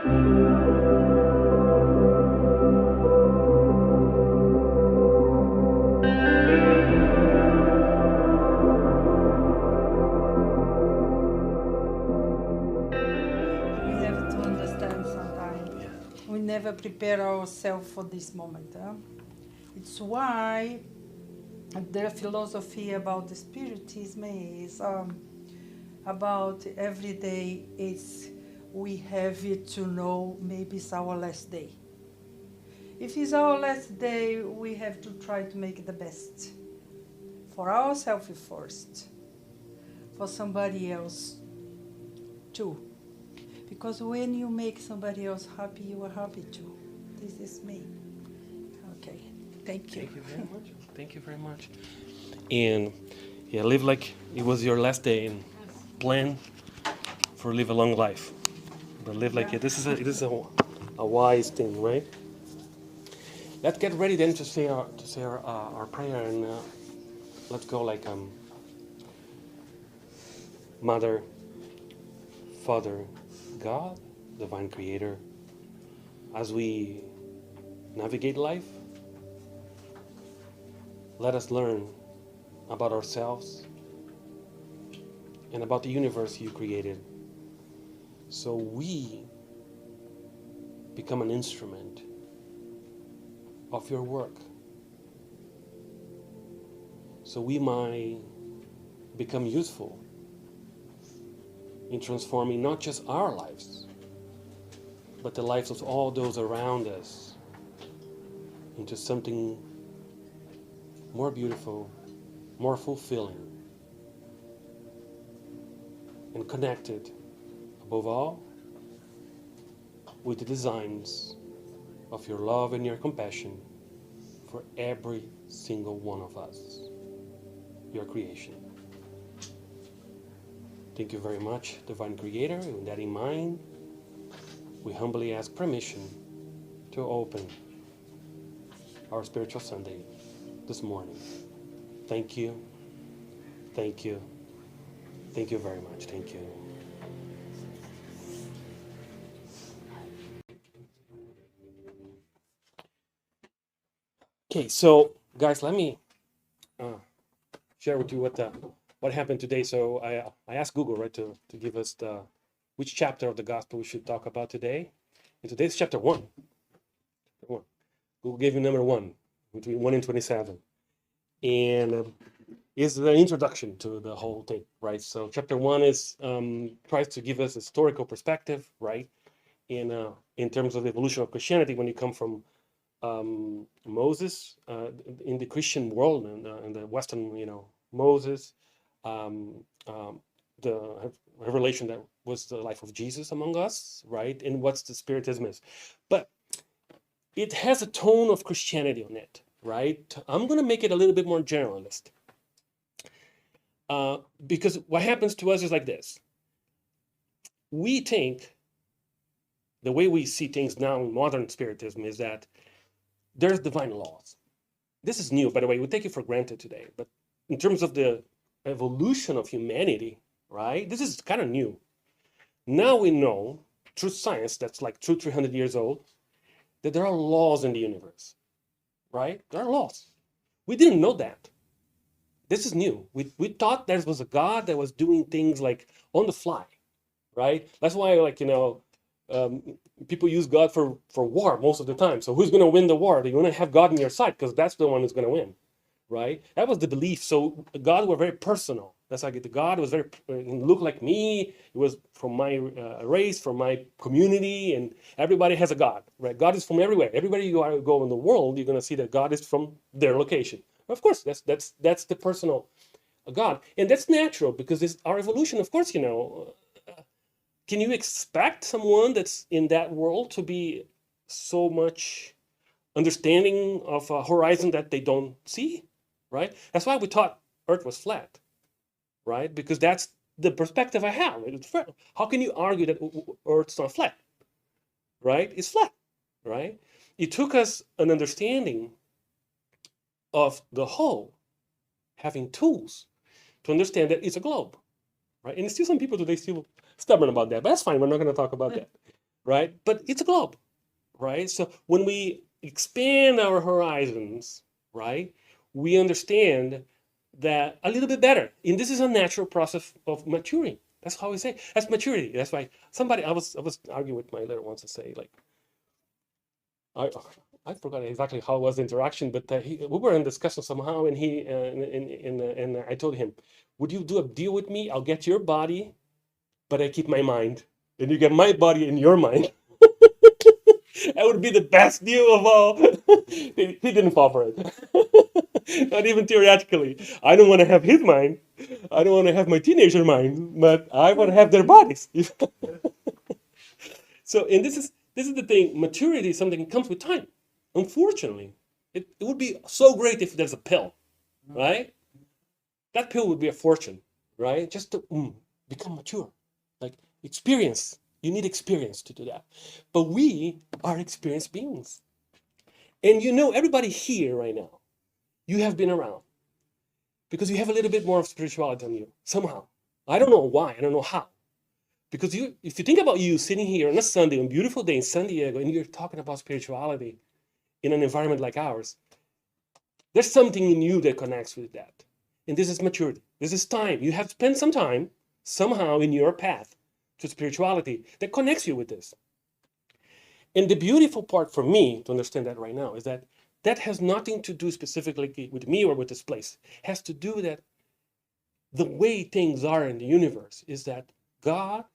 We have to understand sometimes. We never prepare ourselves for this moment. It's why the philosophy about the Spiritism is about every day is we have it to know maybe it's our last day. If it's our last day, we have to try to make the best for ourselves first, for somebody else too. Because when you make somebody else happy, you are happy too. This is me. Okay, thank you. Thank you very much. Thank you very much. And yeah, live like it was your last day and plan for live a long life. But live like it. This is a wise thing, right? Let's get ready then to say our prayer and let's go like Mother, Father, God, Divine Creator, as we navigate life, let us learn about ourselves and about the universe you created, so we become an instrument of your work, so we might become useful in transforming not just our lives, but the lives of all those around us into something more beautiful, more fulfilling, and connected, above all, with the designs of your love and your compassion for every single one of us, your creation. Thank you very much, Divine Creator. With that in mind, we humbly ask permission to open our Spiritual Sunday this morning. Thank you. Thank you. Thank you very much. Thank you. Okay, so guys, let me share with you what happened today. So I asked Google, right, to give us which chapter of the gospel we should talk about today. And today's chapter 1. Google gave you number 1, between 1 and 27. And is the introduction to the whole thing, right? So chapter 1 is tries to give us a historical perspective, right? In terms of the evolution of Christianity, when you come from Moses in the Christian world and in the Western, Moses, the revelation that was the life of Jesus among us, right? And what's the Spiritism is. But it has a tone of Christianity on it, right? I'm going to make it a little bit more generalist. Because what happens to us is like this. We think, the way we see things now in modern Spiritism is that there's divine laws. This is new, by the way, we take it for granted today. But in terms of the evolution of humanity, right, this is kind of new. Now we know, through science that's like 200-300 years old, that there are laws in the universe, right? There are laws. We didn't know that. This is new. We thought there was a God that was doing things like on the fly, right? That's why, like, people use God for war most of the time. So who's going to win the war? You want to have God on your side because that's the one who's going to win, right? That was the belief. So God was very personal. That's like the God was very, looked like me. It was from my race, from my community, and everybody has a God, right? God is from everywhere. Everybody you go in the world, you're going to see that God is from their location. Of course, that's the personal God, and that's natural because it's our evolution. Of course, can you expect someone that's in that world to be so much understanding of a horizon that they don't see, right? That's why we thought Earth was flat, right? Because that's the perspective I have. How can you argue that Earth's not flat, right? It's flat, right? It took us an understanding of the whole, having tools to understand that it's a globe, right? And still some people today still stubborn about that, but that's fine. We're not going to talk about that, right? But it's a globe, right? So when we expand our horizons, right, we understand that a little bit better. And this is a natural process of maturing. That's how we say. That's maturity. That's why I was arguing with my little ones to say like I I forgot exactly how it was the interaction, but we were in discussion somehow, and I told him, "Would you do a deal with me? I'll get your body, but I keep my mind, and you get my body and your mind." That would be the best deal of all. He didn't fall for it. Not even theoretically. I don't want to have his mind. I don't want to have my teenager mind, but I want to have their bodies. So, and this is the thing. Maturity is something that comes with time. Unfortunately, it would be so great if there's a pill, right? That pill would be a fortune, right? Just to become mature, like experience. You need experience to do that. But we are experienced beings. And you know, everybody here right now, you have been around because you have a little bit more of spirituality than you, somehow. I don't know why, I don't know how. Because if you think about you sitting here on a Sunday, on a beautiful day in San Diego, and you're talking about spirituality in an environment like ours, there's something in you that connects with that. And this is maturity. This is time. You have spent some time somehow in your path to spirituality that connects you with this. And the beautiful part for me to understand that right now is that that has nothing to do specifically with me or with this place. It has to do with that the way things are in the universe is that God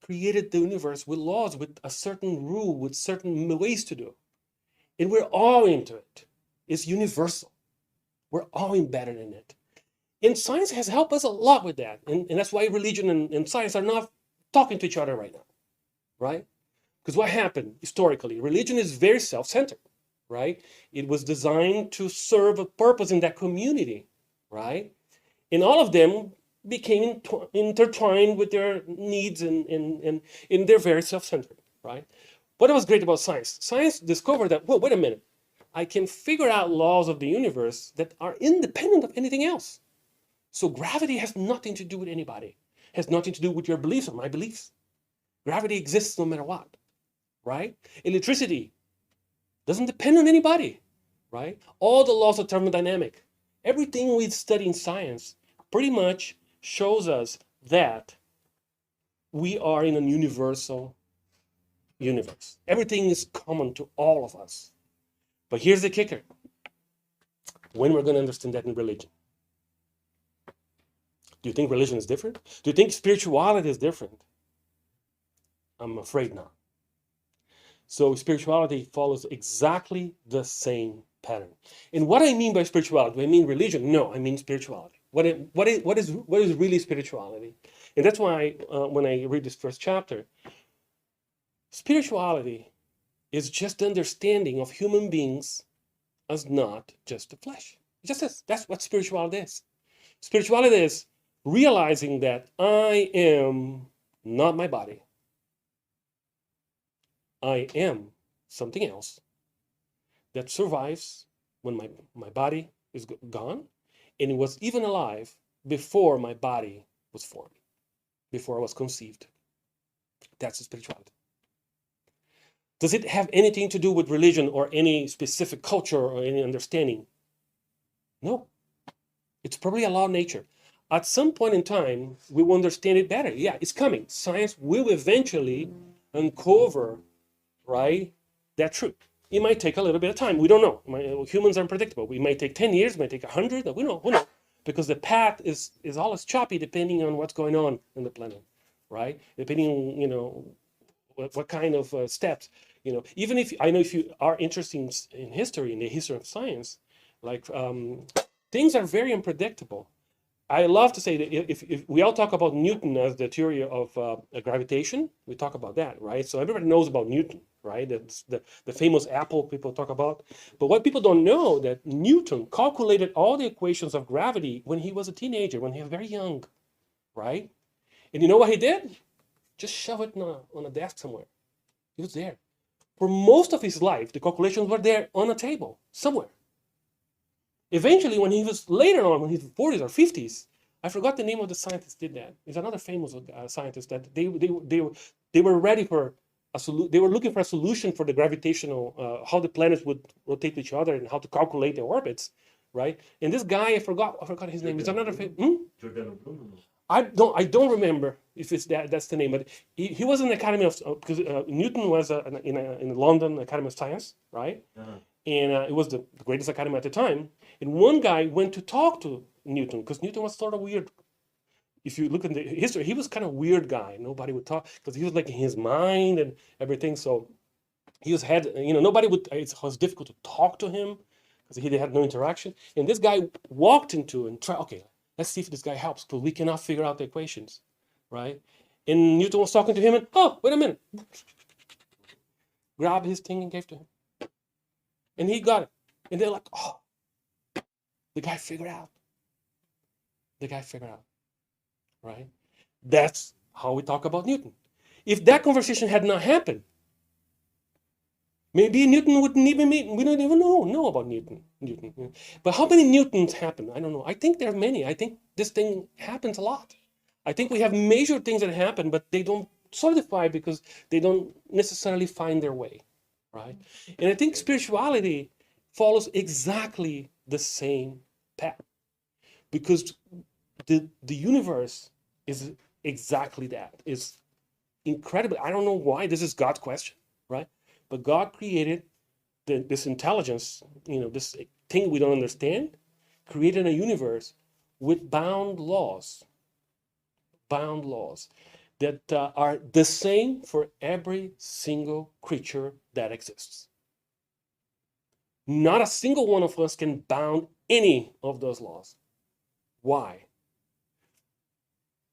created the universe with laws, with a certain rule, with certain ways to do. And we're all into it. It's universal. We're all embedded in it. And science has helped us a lot with that. And that's why religion and science are not talking to each other right now, right? Because what happened historically, religion is very self-centered, right? It was designed to serve a purpose in that community, right? And all of them became intertwined with their needs and they're very self-centered, right? What was great about science? Science discovered that, well, wait a minute, I can figure out laws of the universe that are independent of anything else. So gravity has nothing to do with anybody. It has nothing to do with your beliefs or my beliefs. Gravity exists no matter what, right? Electricity doesn't depend on anybody, right? All the laws of thermodynamics, everything we study in science pretty much shows us that we are in a universal universe. Everything is common to all of us. But here's the kicker. When we're going to understand that in religion? Do you think religion is different? Do you think spirituality is different? I'm afraid not. So spirituality follows exactly the same pattern. And what I mean by spirituality, do I mean religion? No, I mean spirituality. What is really spirituality? And that's why when I read this first chapter, spirituality is just the understanding of human beings as not just the flesh. It just is. That's what spirituality is. Spirituality is realizing that I am not my body. I am something else that survives when my body is gone, and it was even alive before my body was formed, before I was conceived. That's spirituality. Does it have anything to do with religion or any specific culture or any understanding? No. It's probably a law of nature. At some point in time, we will understand it better. Yeah, it's coming. Science will eventually uncover, right, that truth. It might take a little bit of time. We don't know. Humans are unpredictable. We might take 10 years, it might take 100. We don't know. Because the path is always choppy depending on what's going on in the planet, right? Depending on, what kind of steps. Even if you are interested in history, in the history of science, like things are very unpredictable. I love to say that if we all talk about Newton as the theory of gravitation, we talk about that, right? So everybody knows about Newton, right? That's the famous apple people talk about. But what people don't know that Newton calculated all the equations of gravity when he was a teenager, when he was very young, right? And you know what he did? Just shove it on a desk somewhere. It was there. For most of his life, the calculations were there on a table somewhere. Eventually, when he was later on, when he was 40s or 50s, I forgot the name of the scientist did that. It's another famous scientist that they were ready for they were looking for a solution for the gravitational, how the planets would rotate to each other and how to calculate their orbits, right? And this guy, I forgot his name. Is another Giordano Bruno. I don't remember if it's that's the name, but he was in the Academy of because Newton was in London Academy of Science, right? And it was the greatest academy at the time. And one guy went to talk to Newton because Newton was sort of weird. If you look at the history, he was kind of weird guy. Nobody would talk because he was like in his mind and everything. So he was nobody would. It was difficult to talk to him because they had no interaction. And this guy walked into and tried. Okay, let's see if this guy helps because we cannot figure out the equations, right? And Newton was talking to him and wait a minute, grabbed his thing and gave to him, and he got it. And they're like, the guy figured out. The guy figured out. Right? That's how we talk about Newton. If that conversation had not happened, maybe Newton wouldn't even meet. We don't even know about Newton. But how many Newtons happen? I don't know. I think there are many. I think this thing happens a lot. I think we have major things that happen, but they don't solidify because they don't necessarily find their way. Right? And I think spirituality follows exactly the same path. Because the universe is exactly that. It's incredible. I don't know why. This is God's question, right? But God created this intelligence, this thing we don't understand, created a universe with bound laws that are the same for every single creature that exists. Not a single one of us can bound any of those laws. Why?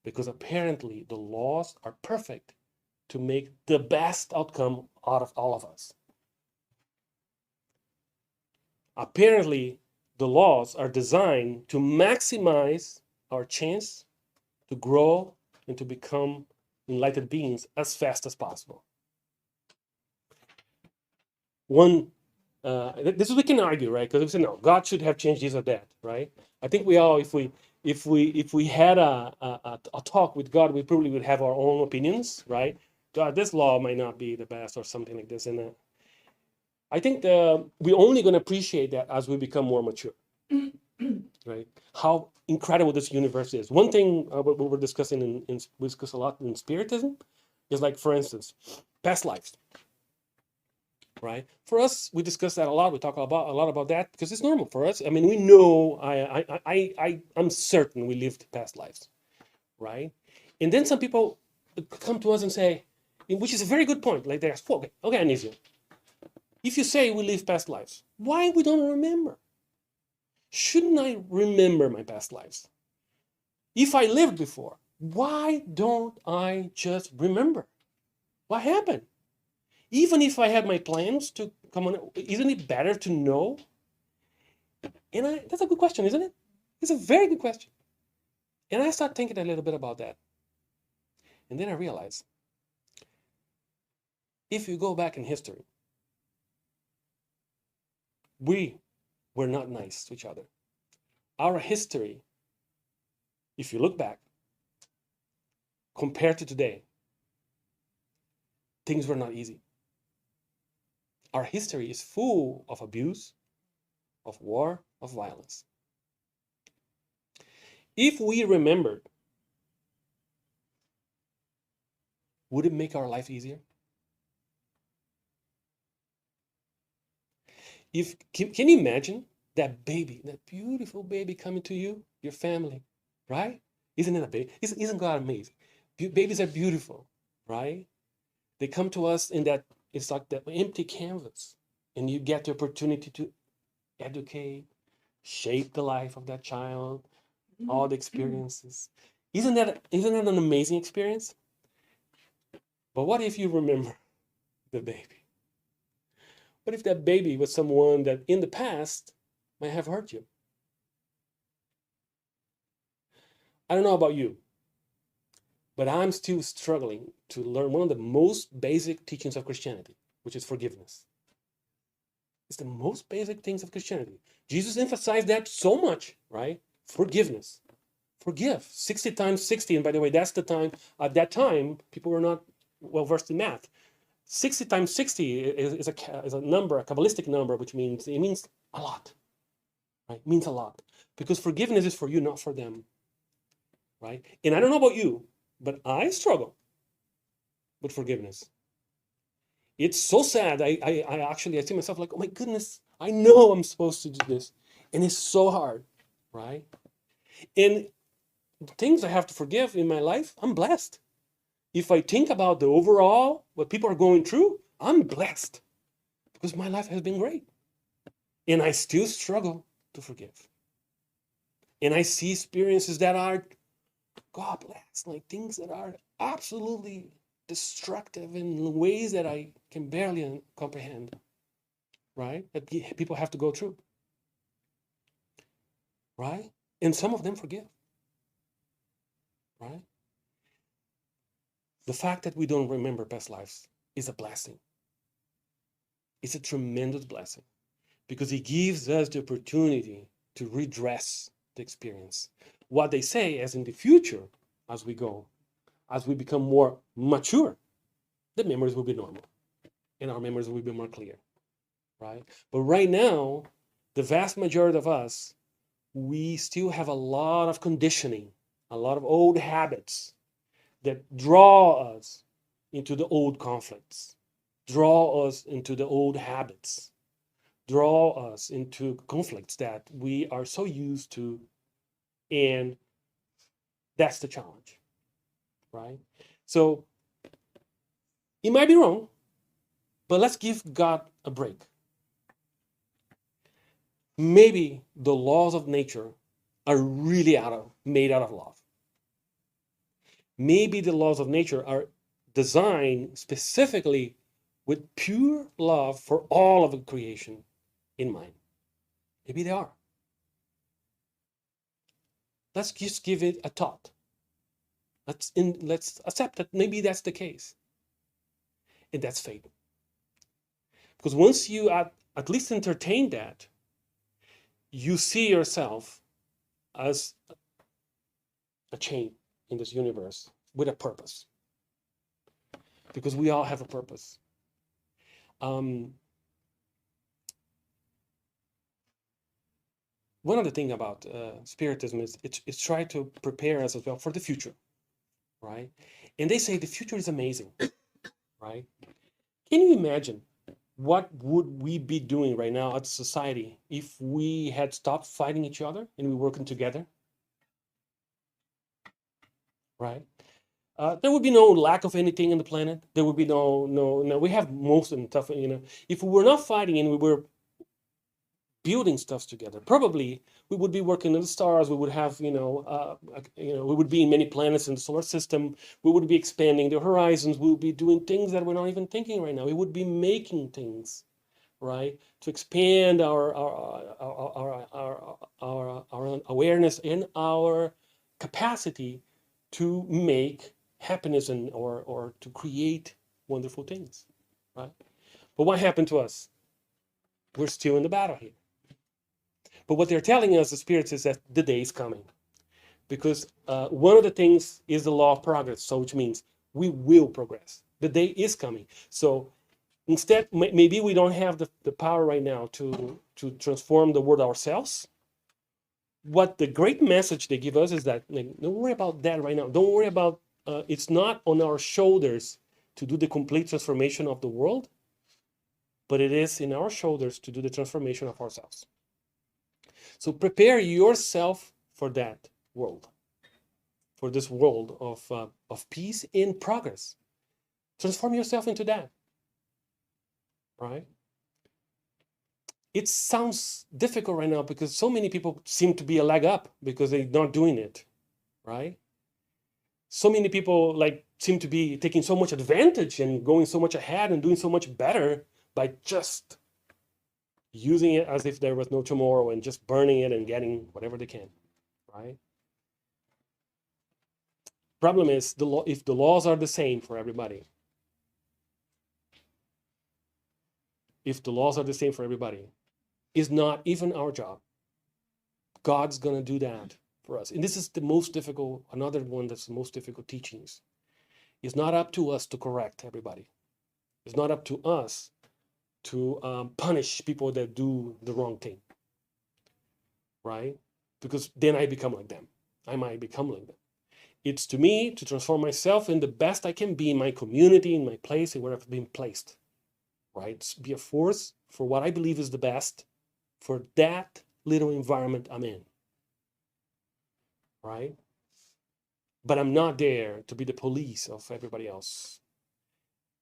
Because apparently the laws are perfect to make the best outcome out of all of us. Apparently the laws are designed to maximize our chance to grow and to become enlightened beings as fast as possible. This is we can argue, right? Because we say no, God should have changed this or that, right? I think we all, if we had a talk with God, we probably would have our own opinions, right? God, this law might not be the best or something like this. And I think we're only going to appreciate that as we become more mature, right? How incredible this universe is. One thing what we're discussing we discuss a lot in Spiritism is like, for instance, past lives. Right? For us, we discuss that a lot. We talk a lot about that because it's normal for us. I mean, we know. I'm certain we lived past lives, right? And then some people come to us and say, which is a very good point. Like they ask, okay, Anisio, if you say we live past lives, why we don't remember? Shouldn't I remember my past lives? If I lived before, why don't I just remember? What happened? Even if I had my plans to come on, isn't it better to know? And that's a good question, isn't it? It's a very good question. And I start thinking a little bit about that. And then I realize, if you go back in history, we were not nice to each other. Our history, if you look back, compared to today, things were not easy. Our history is full of abuse, of war, of violence. If we remembered, would it make our life easier? Can you imagine that baby, that beautiful baby coming to you, your family, right? Isn't it a baby? Isn't God amazing? Babies are beautiful, right? They come to us in that, it's like that empty canvas, and you get the opportunity to educate, shape the life of that child, all the experiences. Isn't that an amazing experience? But what if you remember the baby? What if that baby was someone that in the past might have hurt you? I don't know about you, but I'm still struggling to learn one of the most basic teachings of Christianity, which is forgiveness. It's the most basic things of Christianity. Jesus emphasized that so much, right? Forgiveness. Forgive 60 times 60. And by the way, that's the time, at that time, people were not well versed in math. 60 times 60 is a number, a Kabbalistic number, which means it means a lot, right? It means a lot. Because forgiveness is for you, not for them, right? And I don't know about you, but I struggle with forgiveness. It's so sad. I actually, I see myself like, oh my goodness, I know I'm supposed to do this. And it's so hard, right? And the things I have to forgive in my life, I'm blessed. If I think about the overall, what people are going through, I'm blessed because my life has been great. And I still struggle to forgive. And I see experiences that are, God bless, like things that are absolutely destructive in ways that I can barely comprehend, right? That people have to go through, right? And some of them forgive, right? The fact that we don't remember past lives is a blessing. It's a tremendous blessing because it gives us the opportunity to redress the experience. What they say is in the future, as we go, as we become more mature, the memories will be normal and our memories will be more clear, right? But right now, the vast majority of us, we still have a lot of conditioning, a lot of old habits that draw us into the old conflicts, draw us into the old habits, draw us into conflicts that we are so used to. And that's the challenge, right? So it might be wrong, but let's give God a break. Maybe the laws of nature are really made out of love. Maybe the laws of nature are designed specifically with pure love for all of creation in mind. Maybe they are. Let's just give it a thought. Let's accept that maybe that's the case. And that's faith. Because once you at least entertain that, you see yourself as a chain in this universe with a purpose. Because we all have a purpose. One of the things about Spiritism is it's try to prepare us as well for the future, right? And they say the future is amazing, right? Can you imagine what would we be doing right now as a society if we had stopped fighting each other and we were working together, right? There would be no lack of anything in the planet. There would be no. We have most of the stuff, If we were not fighting and we were building stuff together, probably we would be working in the stars. We would have, we would be in many planets in the solar system. We would be expanding the horizons. We would be doing things that we're not even thinking right now. We would be making things, right, to expand our awareness and our capacity to make happiness or to create wonderful things, right? But what happened to us? We're still in the battle here. But what they're telling us, the spirits, is that the day is coming. Because one of the things is the law of progress, so which means we will progress. The day is coming. So instead, maybe we don't have the power right now to transform the world ourselves. What the great message they give us is that, like, don't worry about that right now. Don't worry about, it's not on our shoulders to do the complete transformation of the world, but it is in our shoulders to do the transformation of ourselves. So prepare yourself for that world, for this world of peace and progress. Transform yourself into that, right? It sounds difficult right now because so many people seem to be a leg up because they're not doing it, right? So many people seem to be taking so much advantage and going so much ahead and doing so much better by just using it as if there was no tomorrow and just burning it and getting whatever they can, right? Problem is, if the laws are the same for everybody, it's not even our job. God's going to do that for us. And this is the most difficult, another one that's the most difficult teachings. It's not up to us to correct everybody. It's not up to us to punish people that do the wrong thing, right? Because then I become like them. I might become like them. It's to me to transform myself in the best I can be in my community, in my place, and where I've been placed, right? Be a force for what I believe is the best for that little environment I'm in, right? But I'm not there to be the police of everybody else.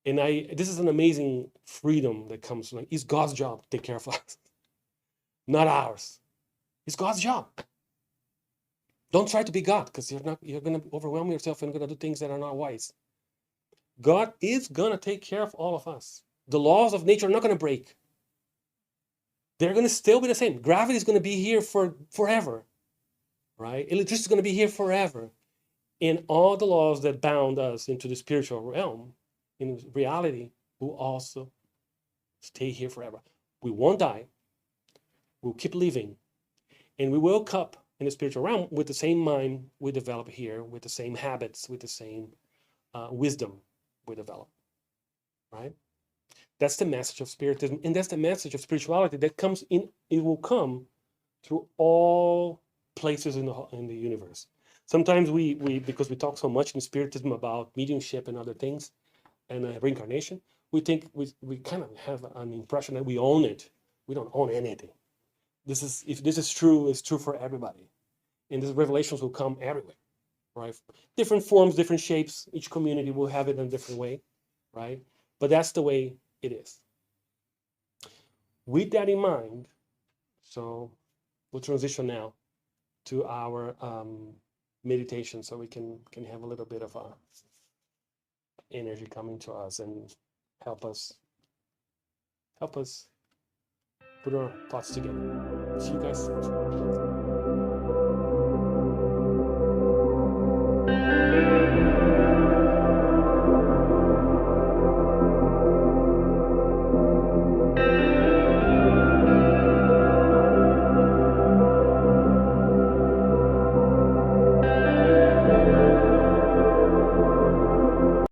And this is an amazing freedom that comes from, like, it's God's job to take care of us, not ours. It's God's job. Don't try to be God, because you're gonna overwhelm yourself and gonna do things that are not wise. God is gonna take care of all of us. The laws of nature are not gonna break. They're gonna still be the same. Gravity is gonna be here for forever, right? Electricity is gonna be here forever. And all the laws that bound us into the spiritual realm, in reality, will also stay here forever. We won't die. We'll keep living. And we will cup in the spiritual realm with the same mind we develop here, with the same habits, with the same wisdom we develop, right? That's the message of Spiritism, and that's the message of spirituality that comes in. It will come through all places in the universe. Sometimes we because we talk so much in Spiritism about mediumship and other things, and reincarnation, we think we kind of have an impression that we own it. We don't own anything. If this is true, it's true for everybody, and these revelations will come everywhere, right? Different forms, different shapes. Each community will have it in a different way, right? But that's the way it is. With that in mind, so we'll transition now to our meditation, so we can have a little bit of energy coming to us and help us put our thoughts together. See you guys.